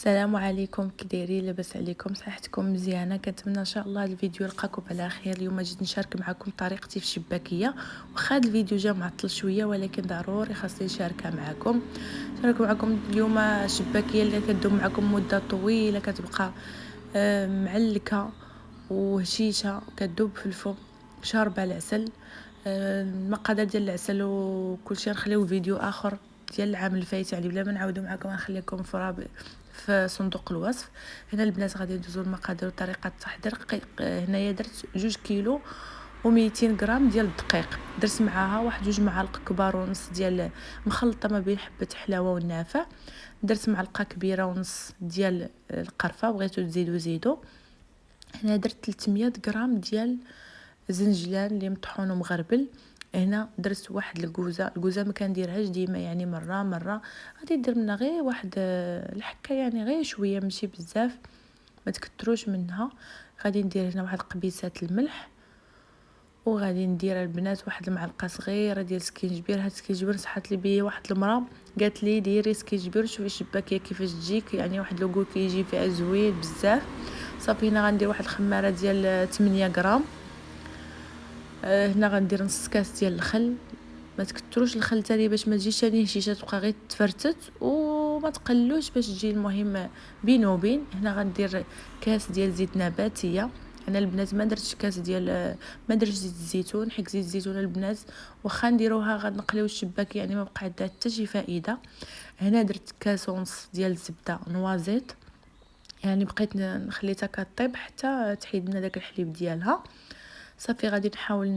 السلام عليكم، كي دايرين؟ لاباس عليكم؟ صحتكم مزيانه؟ كنتمنى ان شاء الله هذا الفيديو يلقاكم على خير. اليوم جيت نشارك معكم طريقتي في الشباكيه. واخا هذا الفيديو جا معطل شويه ولكن ضروري خاصني نشاركها معكم. اليوم الشباكيه اللي كدوم معكم مده طويله، كتبقى معلكه وهشيشه، كدوب في الفم، شاربه العسل. المقادير ديال العسل وكل شيء نخليو فيديو اخر ديال العام الفايت، يعني بلا ما نعاودو معكم، غنخليكم في صندوق الوصف. هنا البنات غادي ندوزو المقادير وطريقه التحضير. هنايا درت 2 كيلو و200 غرام ديال الدقيق، درت معاها واحد 2 معالق كبار ونص ديال مخلطه ما بين حبه حلاوه والنافع، درت معلقه كبيره ونص ديال القرفه، بغيتو تزيدو زيدو. هنا درت 300 غرام ديال زنجلان اللي مطحون ومغربل. هنا درت واحد الكوزه ما كنديرهاش ديما، يعني مره غادي ندير منها غير واحد الحكه، يعني غير شويه ماشي بزاف، ما تكتروش منها. غادي ندير هنا واحد قبيصات الملح، وغادي ندير البنات واحد المعلقه صغيره ديال سكينجبير. هاد السكينجبير صحات لي بيه واحد المراه، قالت لي ديري سكينجبير شوفي الشباكيه كيفاش تجيك، يعني واحد لوغو كيجي فيها زوين بزاف. صافي هنا غندير واحد الخماره ديال 8 غرام. هنا غندير نص كاس ديال الخل، ما تكتروش الخل تاني باش ما تجيش تاني هشيشه، تبقى غير تفرتت وما تقلوش باش تجي المهم بين وبين. هنا غندير كاس ديال زيت نباتيه. انا البنات ما درتش كاس ديال ما درتش زيت الزيتون، حيت زيت الزيتون البنات واخا نديروها غنقليو الشباك، يعني ما بقى عندها حتى شي فائده. هنا درت كاس ونص ديال الزبده نوازيط، يعني بقيت خليتها كطيب حتى تحيد لنا داك الحليب ديالها. صافي غادي نحاول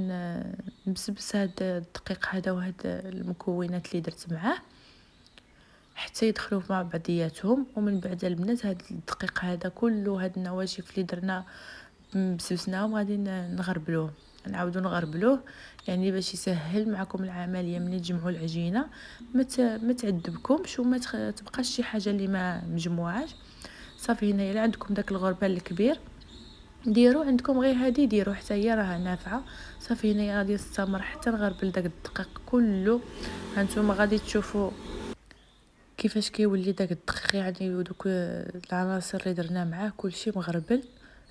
نبسبس هاد الدقيق هذا وهاد المكونات اللي درت معاه حتى يدخلوا مع بعضياتهم. ومن بعد البنات هاد الدقيق هذا كله، هاد النواشف اللي درنا بسبسناهم، غادي نغربلوه، نعاودو نغربلوه، يعني باش يسهل معكم العمليه ملي تجمعوا العجينه. ما تعذبكمش وما تبقاش شي حاجه اللي ما مجموعاش. صافي هنا الا عندكم داك الغربال الكبير ديروا، عندكم غير هادي ديروا حتى هي راه نافعه. صافي هنا غادي نستمر حتى نغربل داك الدقيق كله. هانتوما غادي تشوفوا كيفاش كيولي داك الدقيق، يعني ودوك العناصر اللي درنا معاه كلشي مغربل.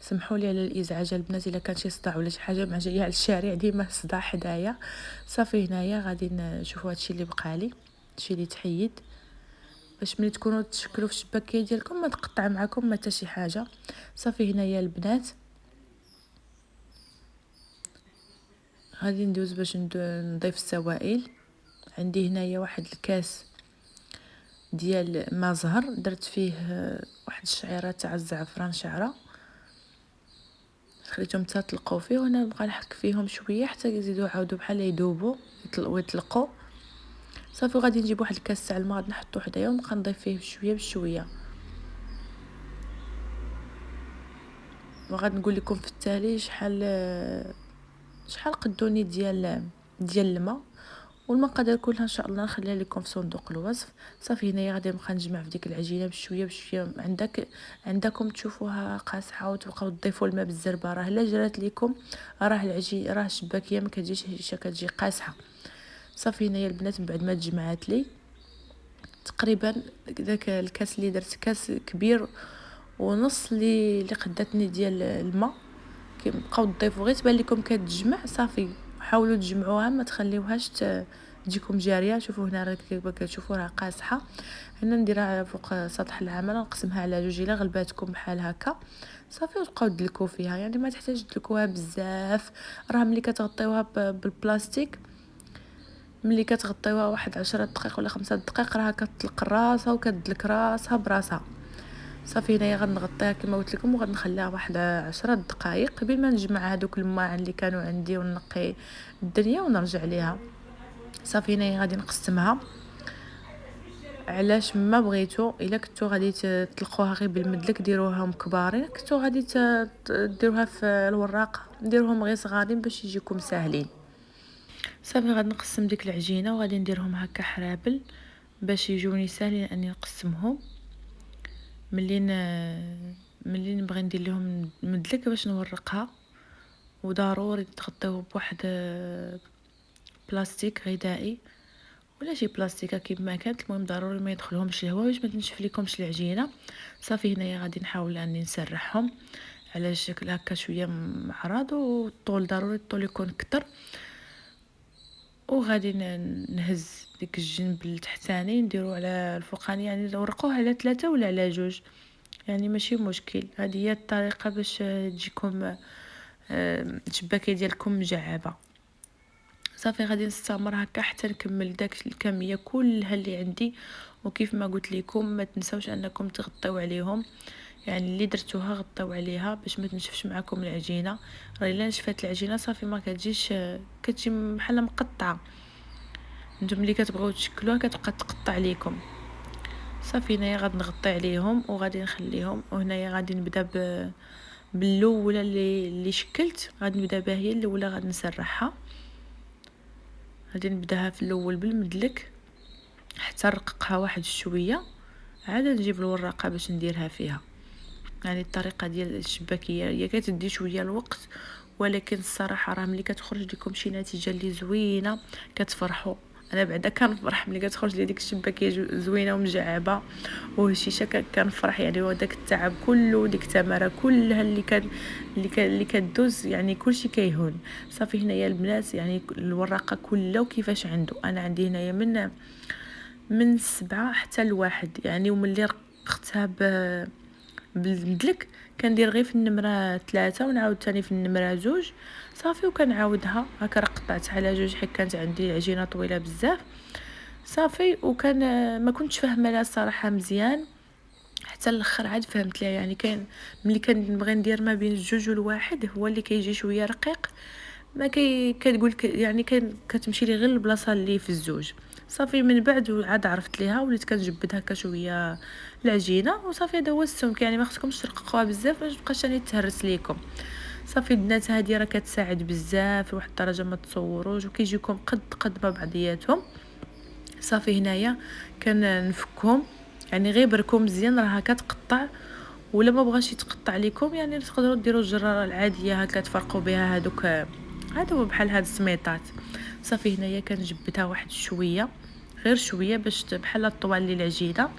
سمحوا لي على الازعاج البنات، الا كان شي صداع ولا شي حاجه مع جايه على الشارع ديما صداع حدايا. صافي هنايا غادي نشوفوا هادشي اللي بقى لي، هادشي اللي تحيد، باش ملي تكونوا تشكلوا في الشباكيه ديالكم ما تقطع معكم ما حتى شي حاجه. صافي هنايا البنات غادي ندوز باش نضيف السوائل. عندي هنايا واحد الكاس ديال ماء زهر، درت فيه واحد الشعيره تاع الزعفران شعره، خليتهم تطلقوا فيه، وانا نبقى نحك فيهم شويه حتى يزيدوا عاودوا بحال يذوبوا ويطلقوا. صافي غادي نجيب واحد الكاس تاع الماء نحطو حدايا ونبقى نضيف فيه بشويه بشويه. وغادي نقول لكم في التالي شحال قدوني ديال الماء، والمقادير كلها ان شاء الله نخليها لكم في صندوق الوصف. صافي هنايا غادي نبقى نجمع في ديك العجينه بشويه بشويه. عندكم تشوفوها قاصحه وتبقاو تضيفوا الماء بالزربه، راه الا جرات لكم راه العجين راه الشباكيه ما كتجيش هشه، كتجي قاصحه. صافي هنايا البنات من بعد ما تجمعات لي تقريبا داك الكاس اللي درت، كاس كبير ونص اللي قداتني ديال الماء، كيبقاو تضيفوا غير تبان لكم كتجمع. صافي حاولوا تجمعوها ما تخليوهاش تجيكم جاريه. شوفوا هنا راه كيف كتشوفوا راه قاصحه. هنا نديرها فوق سطح العمل، نقسمها على جوج الا غلباتكم بحال هكا. صافي وتبقاو تدلكوا فيها، يعني ما تحتاج تدلكوها بزاف. راه ملي كتغطيوها بالبلاستيك، ملي كتغطيوها واحد 10 دقائق ولا 5 دقائق، راه كتطلق راسها وكتدلك راسها براسها. صافي هنايا غنغطيها كما قلت لكم وغنخليها واحد 10 دقائق قبل ما نجمع هذوك الماعن اللي كانوا عندي ونقي الدنيا ونرجع ليها. صافي هنايا غادي نقسمها علاش ما بغيتو. الا كنتو غادي تطلقوها غير بالمدلك ديروهم كبارين، كنتو غادي ديروها في الوراق ديروهم غير صغارين باش يجيكم ساهلين. صافي غادي نقسم ديك العجينه وغادي نديرهم هكا حرابل باش يجوني ساهلين اني نقسمهم. ملي نبغي ندير لهم مدلك باش نورقها، وضروري تغطيوه بواحد بلاستيك غذائي ولا شي بلاستيكه كيف ما كانت. المهم ضروري ما يدخلهمش الهواء باش ما تنشف لكمش العجينه. صافي هنايا غادي نحاول اني نسرحهم على شكل هكا شويه معرض، والطول ضروري الطول يكون كتر. وغادي نهز ديك الجنب التحتاني نديرو على الفوقاني، يعني نورقوه على 3 ولا على 2، يعني ماشي مشكل. هذه هي الطريقه باش تجيكم الشباكه ديالكم مجعبه. صافي غادي نستمر هكا حتى نكمل داك الكميه كلها اللي عندي. وكيف ما قلت لكم ما تنسوش انكم تغطيو عليهم، يعني اللي درتوها غطيو عليها باش ما تنشفش معكم العجينه. راه الا نشفات العجينه صافي ما كتجيش، كتجي بحال مقطعه. نتوما ملي كتبغيو تشكلوها كتبقى تقطع ليكم. صافي هنايا غادي نغطي عليهم وغادي نخليهم. وهنايا غادي نبدا بالاولى اللي شكلت، غادي نبدا بها هي الاولى، غادي نسرحها. غادي نبداها في الاول بالمدلك حتى نرققها واحد شويه، عاد نجيب الوراقه باش نديرها فيها. يعني الطريقه ديال الشباكيه هي كتدي شويه الوقت، ولكن الصراحه راه ملي كتخرج لكم شي نتيجه اللي زوينه كتفرحوا. انا بعدا كنفرح ملي كتخرج لي ديك الشباكيه زوينه ومجعبه وهشيشه، كنفرح. يعني وداك التعب كله، ديك التماره كلها اللي كدوز، يعني كلشي كيهون. صافي هنايا البنات يعني الوراقه كلها وكيفاش عنده. انا عندي هنايا من 7 حتى ل1، يعني وملي رققتها بالمدلك كندير غير في النمره 3 ونعاود ثاني في النمره 2. صافي وكنعاودها هكا، راه قطعت على 2 حيت كانت عندي العجينه طويله بزاف. صافي وكان ما كنتش فاهمه لها الصراحه مزيان، حتى الاخر عاد فهمت لها. يعني كاين ملي كنبغي ندير ما بين 2 و1 هو اللي كيجي شويه رقيق، ما كتقول يعني كتمشي لي غير البلاصه اللي في 2. صافي من بعد عاد عرفت ليها وليت كنجبد هكا شويه العجينه. وصافي هذا هو السمك، يعني ما خصكمش ترققوها بزاف باش متبقاش ثاني تهرس ليكم. صافي البنات هذه راه كتساعد بزاف لواحد الدرجه ما تصوروش، وكيجيكم قد ما بعضياتهم. صافي هنايا كنفكهم، يعني غير بركم مزيان راها كتقطع. ولا ما بغاش يتقطع لكم يعني تقدروا ديروا الجراره العاديه هكا تفرقوا بها هادوك، هذا هو بحال هاد السميطات. صافي هنايا كنجبدها واحد شويه، غير شويه باش بحال الطوال اللي العجينه.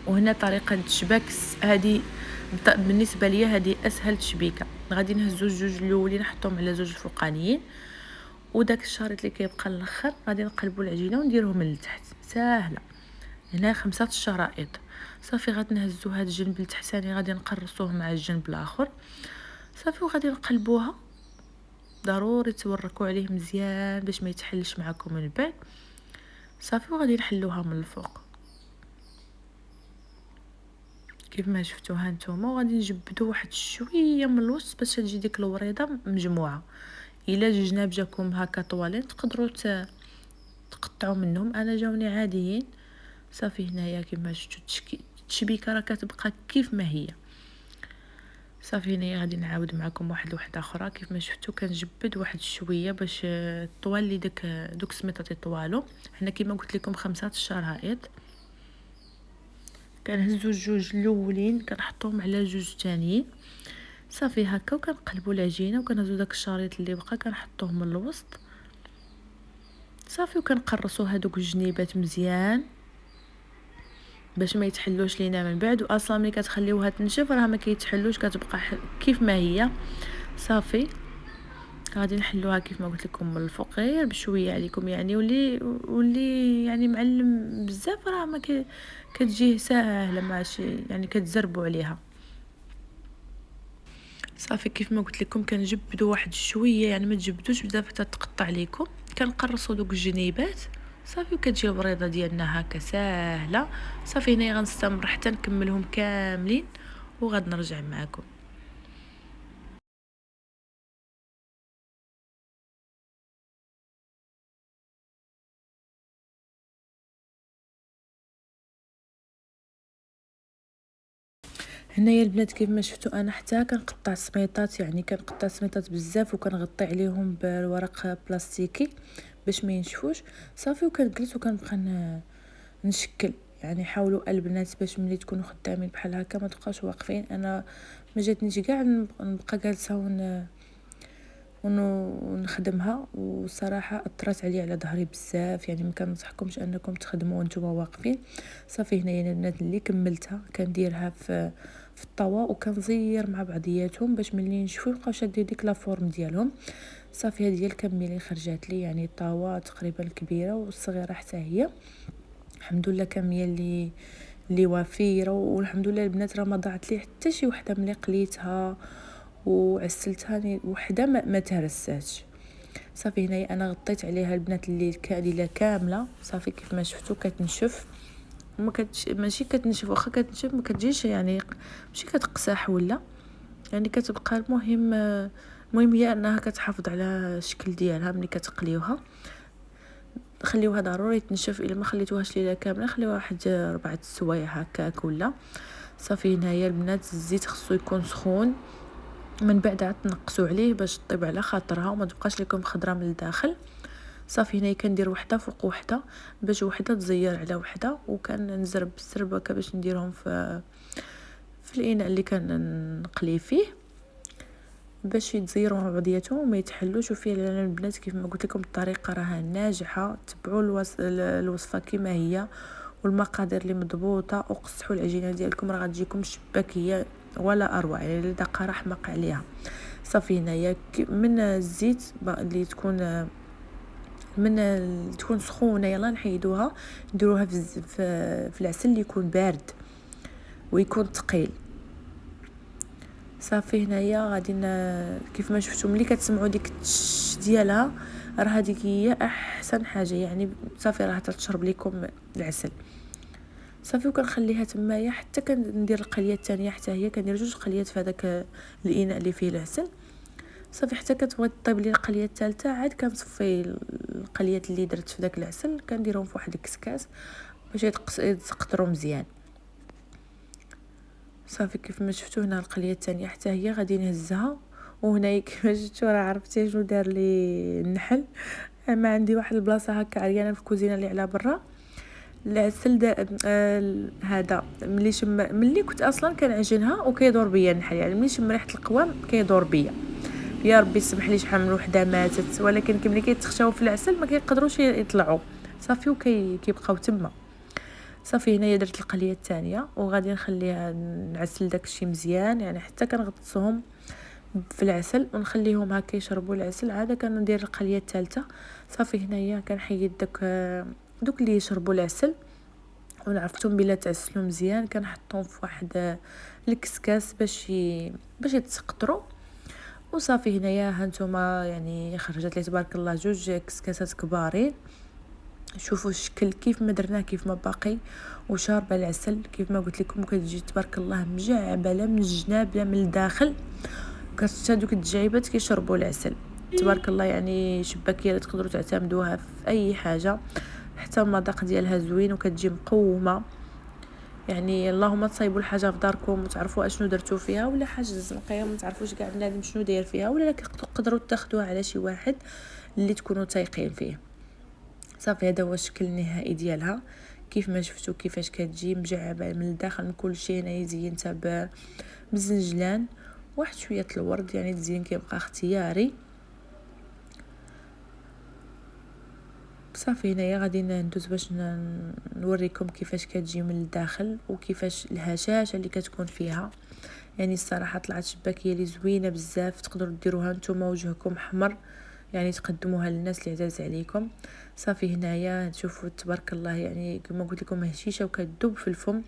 وهنا طريقه الشباك هذه بالنسبه ليا هذه اسهل تشبيكه. غادي نهزو الجوج الاولين نحطهم على 2 الفوقانيين، وداك الشريط اللي كيبقى الاخر غادي نقلبوا العجينه ونديروهم من التحت. ساهله. هنا 5 الشرائط. صافي غادي نهزو هاد الجنب التحتاني غادي نقرصوه مع الجنب الاخر. صافي وغادي نقلبوها. ضروري توركوا عليه مزيان باش ما يتحلش معكم من بعد. صافي وغادي نحلوها من الفوق كيف ما شفتوها نتوما. وغادي نجبدو واحد شويه من الوسط باش تجي ديك الوريضه مجموعه. الا جوج جناب جاكم هكا طوالين تقدروا تقطعوا منهم، انا جاوني عاديين. صافي هنايا كما شفتوا التشبيكه راه كتبقى كيف ما هي. صافي هنايا غادي نعاود معكم واحد وحده اخرى. كيف ما شفتوا كنجبد واحد شويه باش طوال لي دوك سميطات يطوالوا. حنا كما قلت لكم 5 الشرائط. كنهزو الجوج الاولين كنحطوهم على 2 ثانيين. صافي هكا وكنقلبوا العجينه وكنهزو داك الشريط اللي بقى كنحطوه من الوسط. صافي وكنقرصوا هادوك الجنيبات مزيان باش ما يتحلوش لينا من بعد. واصلا ملي كتخليوها تنشف راه ما كيتحلوش، كتبقى كيف ما هي. صافي غادي نحلوها كيف ما قلت لكم من الفوق غير بشويه عليكم، يعني واللي يعني معلم بزاف راه ما كتجيه ساهله ماشي، يعني كتزربوا عليها. صافي كيف ما قلت لكم كنجبدوا واحد شويه، يعني ما تجبدوش بزاف حتى تقطع ليكم. كنقرصوا دوك الجنيبات. صافي وكتجي البريضه ديالنا هكا ساهله. صافي هنا غنستمر حتى نكملهم كاملين وغاد نرجع معكم. هنايا البنات كيف ما شفتوا انا حتى كنقطع سميطات، يعني كنقطع سميطات بزاف وكنغطي عليهم بالورق بلاستيكي باش ما ينشفوش. صافي وكنجلس وكنبقى نشكل. يعني حاولوا البنات باش ملي تكونوا خدامين بحال هكا ما تبقاوش واقفين. انا ما جاتنيش كاع نبقى جالسه ونخدمها. وصراحه اثرت عليا على ظهري بزاف، يعني ما كنصحكمش انكم تخدموا وانتم واقفين. صافي هنايا البنات اللي كملتها كنديرها في الطاوه وكنزير مع بعضياتهم باش ملي نشفوا يبقاو شادين ديك لا فورم ديالهم. صافي هذه هي الكميه خرجات لي، يعني الطاوه تقريبا الكبيره والصغيره حتى هي. الحمد لله كميه اللي وفيره، والحمد لله البنات راه ما ضاعت لي حتى شي وحده ملي قليتها وعسلتها وحده ما تهرساتش. صافي هنايا انا غطيت عليها البنات اللي كامله. صافي كيف ما شفتوا كتنشف، ماشي كتنشف، واخا كتنشف ما كتجيش يعني ماشي كتقساح ولا، يعني كتبقى. المهم هي انها كتحافظ على الشكل ديالها ملي كتقليوها. خليوها ضروري تنشف، الا ما خليتوهاش ليله كامله خليوها واحد 4 سوايع هكاك ولا. صافي هنايا البنات الزيت خصو يكون سخون، من بعد عاد تنقصوا عليه باش طيب على خاطرها وما تبقاش لكم خضره من الداخل. صافي هنايا كندير وحده فوق وحده باش وحده تزير على وحده، وكنزرب بالسربه باش نديرهم في الاناء اللي كنقلي فيه باش يتزيروا مع بعضياتهم وما يتحلوش. وفيه لنا البنات كيف ما قلت لكم الطريقه راها ناجحه، تبعوا الوصفه كما هي والمقادير اللي مضبوطه، وقصحوا العجينه ديالكم راه غتجيكم شباكيه ولا اروع، يعني الدقه راه حمق عليها. صافي هنايا من الزيت اللي تكون سخونه يلا نحيدوها نديروها في العسل اللي يكون بارد ويكون ثقيل. صافي هنايا غادي كيف ما شفتوا ملي كتسمعوا ديك التش ديالها راه هذيك هي احسن حاجه، يعني صافي راه تشرب لكم العسل. صافي وكنخليها تمايا حتى كندير القليه الثانيه حتى هي كندير 2 قليات في هذاك الاناء اللي فيه العسل. صافي حتى كتبغي طيب لي القليه الثالثه عاد كنصفي القليات اللي درت في داك العسل كنديرهم في واحد الكسكاس باش يتقطروا مزيان. صافي كيف ما شفتوا هنا القليه الثانيه حتى هي غادي نهزها. وهنايا كيف شفتوا راه عرفتي شنو دار لي النحل. ما عندي واحد البلاصه هكا عريانه في الكوزينه اللي على برا. العسل هذا ملي كنت اصلا كنعجنها وكيدور بيا النحل، يعني ملي شم ريحه القوام كيدور بيا. يا ربي سمح لي شحال من وحده ماتت، ولكن ملي كيتخشاو في العسل ما كيقدروش يطلعوا. صافي كيبقاو تما. صافي هنايا درت القليه الثانيه وغادي نخليها نعسل داكشي مزيان، يعني حتى كنغطسهم في العسل ونخليهم هكا يشربوا العسل. عاد كندير القليه الثالثه. صافي هنايا كنحيد دوك اللي يشربوا العسل ونعرفتهم بلا تعسلوا مزيان كنحطهم في واحد الكسكاس باش يتسقطروا. وصافي هنايا هانتوما يعني خرجت لي تبارك الله 2 كسكاسات كبارين. شوفوا الشكل كيف ما درناه كيف ما باقي وشاربه العسل كيف ما قلت لكم، كتجي تبارك الله مجعبه لا من الجناب لا من الداخل. كتشتا دوك الدجايبات كيشربوا العسل تبارك الله، يعني شباكيه تقدروا تعتمدوها في اي حاجه. حتى المذاق ديالها زوين وكتجي مقومه، يعني اللهم تصايبوا الحاجه في داركم وتعرفوا اشنو درتوا فيها، ولا حاجه زنقيه وما تعرفوش كاع بنادم شنو داير فيها، ولا تقدروا تاخذوها على شي واحد اللي تكونوا تايقين فيه. صافي هذا هو الشكل النهائي ديالها كيف ما شفتوا كيفاش كتجي مجعبه من الداخل من كل شيء. هنا زينتها بزنجلان واحد شويه الورد، يعني الزين كيبقى اختياري. صافي هنايا غادي ندوز باش نوريكم كيفاش كتجي من الداخل وكيفاش الهشاشه اللي كتكون فيها. يعني الصراحه طلعت شباكيه لي زوينه بزاف، تقدروا ديروها نتوما وجهكم احمر، يعني تقدموها للناس اللي عزاز عليكم. صافي هنايا تشوفوا تبارك الله، يعني كما قلت لكم هشيشه وكتذوب في الفم،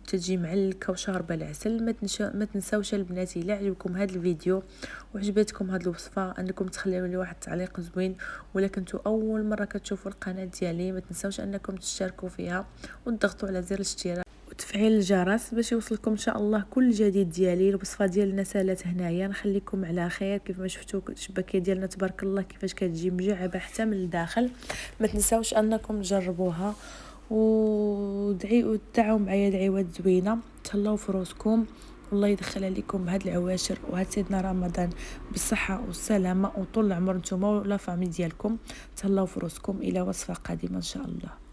تجي معلكه وشاربه العسل. ما تنساوش البنات الا عجبكم هذا الفيديو وعجبتكم هذه الوصفه انكم تخليو لي واحد التعليق زوين، ولا كنتو اول مره كتشوفوا القناه ديالي ما تنساوش انكم تشتركوا فيها وتضغطوا على زر الاشتراك وتفعيل الجرس باش يوصلكم ان شاء الله كل جديد ديالي. الوصفه ديالنا سالات هنايا، نخليكم على خير. كيف ما شفتوا الشباكيه ديالنا تبارك الله كيفاش كتجي مجعبه حتى من الداخل. ما تنساوش انكم تجربوها ودعوا معايا دعوات زوينه. تهلاو في روسكم، والله يدخل عليكم هاد العواشر وهاد سيدنا رمضان بالصحه والسلامه وطول العمر نتوما ولا فامي ديالكم. تهلاو في روسكم، الى وصفه قادمه ان شاء الله.